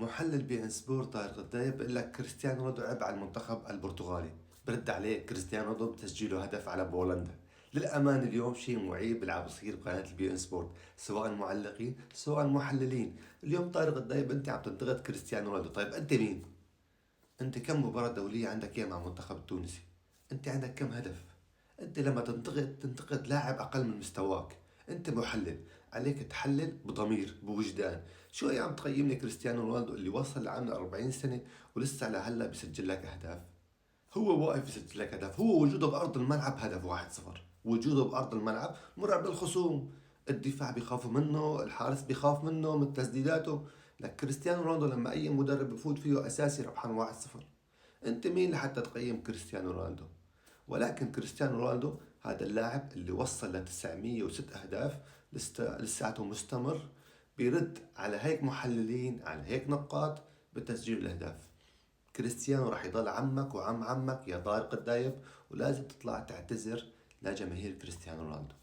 محلل بي ان سبور طارق الدايب بيقول لك كريستيانو رونالدو لعب على المنتخب البرتغالي. برد عليه كريستيانو رونالدو بتسجيله هدف على بولندا. للأمان اليوم شيء معيب بيلعب يصير بقناة البي ان سبورت، سواء معلقين سواء محللين. اليوم طارق الدايب انت عم تنتقد كريستيانو رونالدو، طيب انت مين؟ انت كم مباراة دولية عندك اياه مع المنتخب التونسي؟ انت عندك كم هدف؟ انت لما تنتقد لاعب اقل من مستواك. انت محلل، عليك تحلل بضمير بوجدان. شو يا عم تقيمني كريستيانو رونالدو اللي وصل لعمر 40 سنة ولسه لهلا بيسجل لك اهداف؟ هو واقف يسجل لك هدف، هو وجوده بارض الملعب هدف 1-0. وجوده بارض الملعب مرعب للخصوم. الدفاع بيخافوا منه، الحارس بيخاف منه من تسديداته. لك كريستيانو رونالدو لما اي مدرب بفوت فيه اساسي ربحان 1-0. انت مين لحتى تقيم كريستيانو رونالدو؟ ولكن كريستيانو رونالدو هذا اللاعب اللي وصل ل 906 اهداف لساته مستمر، بيرد على هيك محللين على هيك نقاط بتسجيل الاهداف. كريستيانو راح يضل عمك وعم عمك يا طارق الدايب، ولازم تطلع تعتذر لجماهير كريستيانو رونالدو.